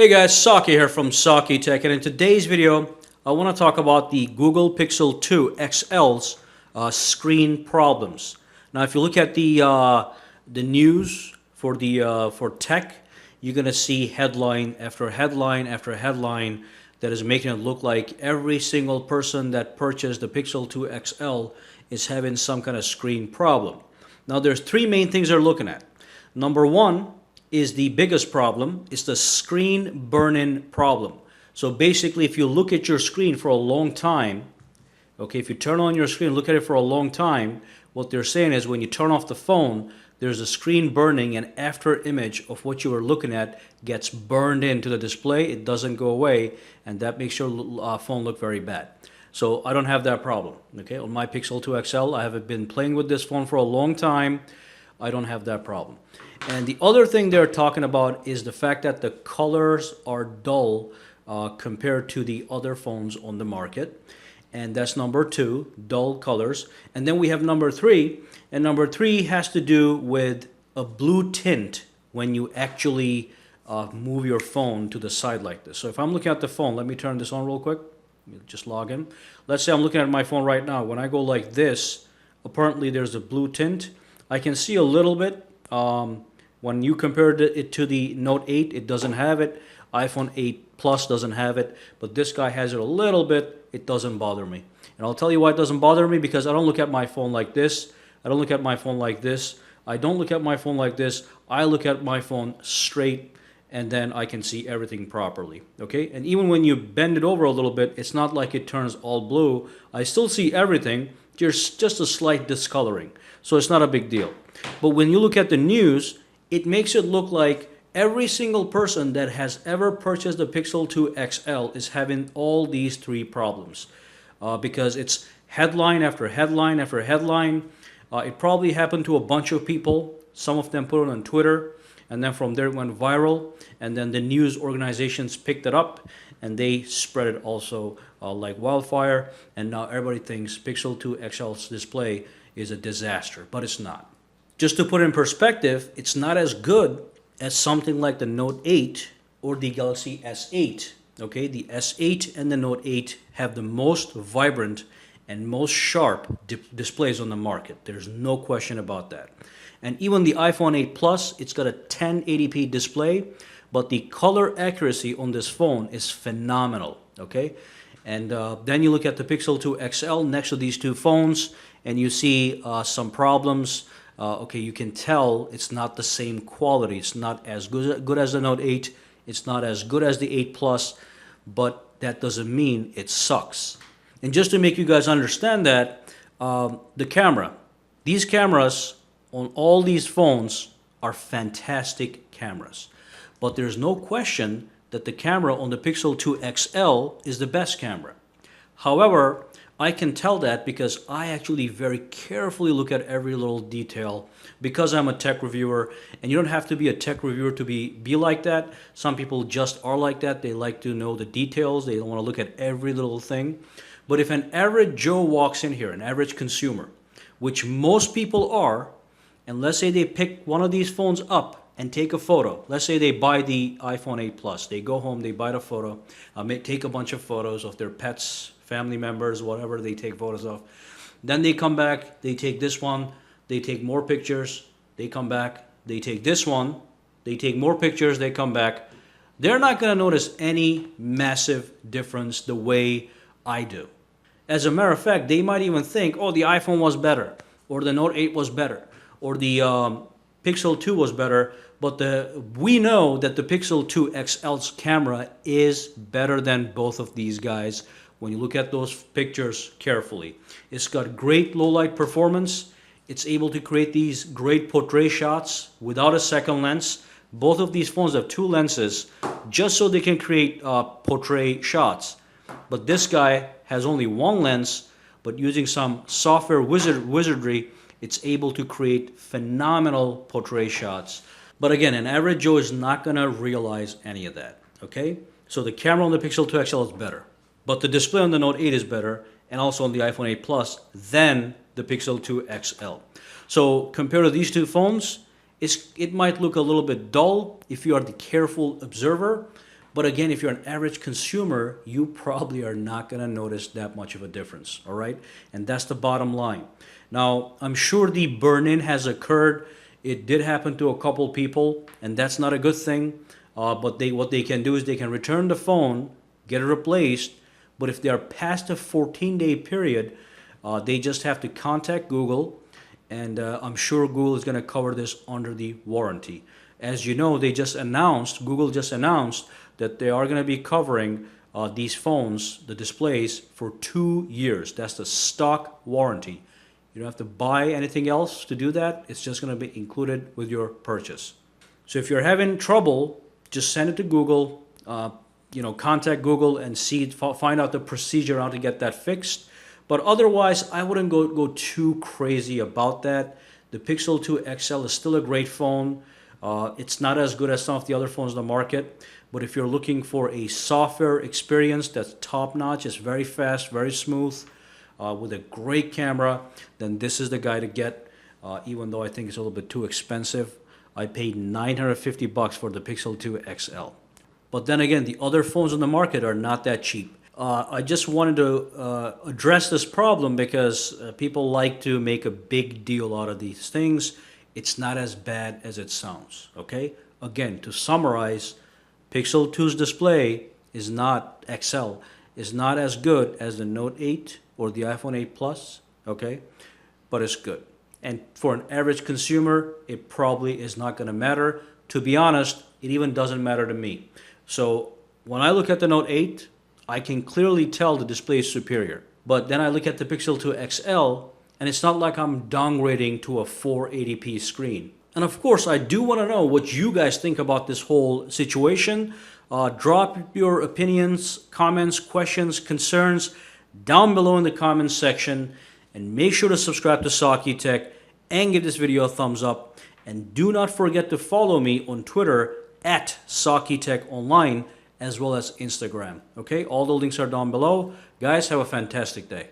Hey guys, Saki here from SAKITECH, and in today's video I want to talk about the Google Pixel 2 XL's screen problems. Now if you look at the news for tech, you're going to see headline after headline after headline that is making it look like every single person that purchased the Pixel 2 XL is having some kind of screen problem. Now there's three main things they're looking at. Number one is the biggest problem. It's the screen burn-in problem. So basically, if you look at your screen for a long time, okay, if you turn on your screen, look at it for a long time, what they're saying is when you turn off the phone, there's a screen burning, and after image of what you were looking at gets burned into the display. It doesn't go away, and that makes your phone look very bad. So I don't have that problem. Okay, on my Pixel 2 XL, I have been playing with this phone for a long time. I don't have that problem. And the other thing they're talking about is the fact that the colors are dull compared to the other phones on the market. And that's number two, dull colors. And then we have number three. And number three has to do with a blue tint when you actually move your phone to the side like this. So if I'm looking at the phone, let me turn this on real quick. Let me just log in. Let's say I'm looking at my phone right now. When I go like this, apparently there's a blue tint. I can see a little bit. When you compared it to the Note 8, it doesn't have it. iPhone 8 Plus doesn't have it, but this guy has it a little bit. It doesn't bother me. And I'll tell you why it doesn't bother me, because I don't look at my phone like this. I don't look at my phone like this. I don't look at my phone like this. I look at my phone straight, and then I can see everything properly. Okay? And even when you bend it over a little bit, it's not like it turns all blue. I still see everything. There's just a slight discoloring. So it's not a big deal. But when you look at the news, it makes it look like every single person that has ever purchased the Pixel 2 XL is having all these three problems. Because it's headline after headline after headline. It probably happened to a bunch of people. Some of them put it on Twitter, and then from there it went viral, and then the news organizations picked it up and they spread it also like wildfire, and now everybody thinks Pixel 2 XL's display is a disaster, but it's not. Just to put it in perspective, it's not as good as something like the Note 8 or the Galaxy S8. Okay, the S8 and the Note 8 have the most vibrant and most sharp displays on the market. There's no question about that. And even the iPhone 8 Plus, it's got a 1080p display, but the color accuracy on this phone is phenomenal. Okay, and then you look at the Pixel 2 XL next to these two phones, and you see some problems. Okay, you can tell it's not the same quality. It's not as good as the Note 8. It's not as good as the 8 Plus, but that doesn't mean it sucks. And just to make you guys understand that, the camera, these cameras on all these phones are fantastic cameras. But there's no question that the camera on the Pixel 2 XL is the best camera. However, I can tell that because I actually very carefully look at every little detail, because I'm a tech reviewer, and you don't have to be a tech reviewer to be like that. Some people just are like that. They like to know the details. They don't want to look at every little thing. But if an average Joe walks in here, an average consumer, which most people are, and let's say they pick one of these phones up and take a photo. Let's say they buy the iPhone 8 Plus. They go home, they buy the photo, take a bunch of photos of their pets, family members, whatever they take photos of. Then they come back, they take this one, they take more pictures, they come back, they take this one, they take more pictures, they come back. They're not going to notice any massive difference the way I do. As a matter of fact, they might even think, oh, the iPhone was better, or the Note 8 was better, or the Pixel 2 was better, but we know that the Pixel 2 XL's camera is better than both of these guys. When you look at those pictures carefully, it's got great low light performance. It's able to create these great portrait shots without a second lens. Both of these phones have two lenses just so they can create portrait shots. But this guy has only one lens, but using some software wizardry, it's able to create phenomenal portrait shots. But again, an average Joe is not going to realize any of that. Okay? So the camera on the Pixel 2 XL is better. But the display on the Note 8 is better, and also on the iPhone 8 Plus, than the Pixel 2 XL. So compared to these two phones, it might look a little bit dull if you are the careful observer, But again, if you're an average consumer, you probably are not going to notice that much of a difference, all right? And that's the bottom line. Now, I'm sure the burn-in has occurred. It did happen to a couple people, and that's not a good thing. But what they can do is they can return the phone, get it replaced. But if they are past a 14-day period, they just have to contact Google, and I'm sure Google is going to cover this under the warranty. As you know, Google just announced that they are going to be covering these phones, the displays, for 2 years. That's the stock warranty. You don't have to buy anything else to do that. It's just going to be included with your purchase. So if you're having trouble, just send it to Google. Contact Google and find out the procedure on how to get that fixed. But otherwise, I wouldn't go too crazy about that. The Pixel 2 XL is still a great phone. It's not as good as some of the other phones on the market. But if you're looking for a software experience that's top-notch, it's very fast, very smooth, with a great camera, then this is the guy to get, even though I think it's a little bit too expensive. I paid $950 for the Pixel 2 XL. But then again, the other phones on the market are not that cheap. I just wanted to address this problem because people like to make a big deal out of these things. It's not as bad as it sounds, okay? Again, to summarize, Pixel 2's display is not as good as the Note 8 or the iPhone 8 Plus, okay? But it's good. And for an average consumer, it probably is not going to matter. To be honest, it even doesn't matter to me. So when I look at the Note 8, I can clearly tell the display is superior. But then I look at the Pixel 2 XL, and it's not like I'm downgrading to a 480p screen. And of course, I do want to know what you guys think about this whole situation. Drop your opinions, comments, questions, concerns down below in the comments section. And make sure to subscribe to SAKITECH and give this video a thumbs up. And do not forget to follow me on Twitter at SAKITECH Online, as well as Instagram. Okay, all the links are down below. Guys, have a fantastic day.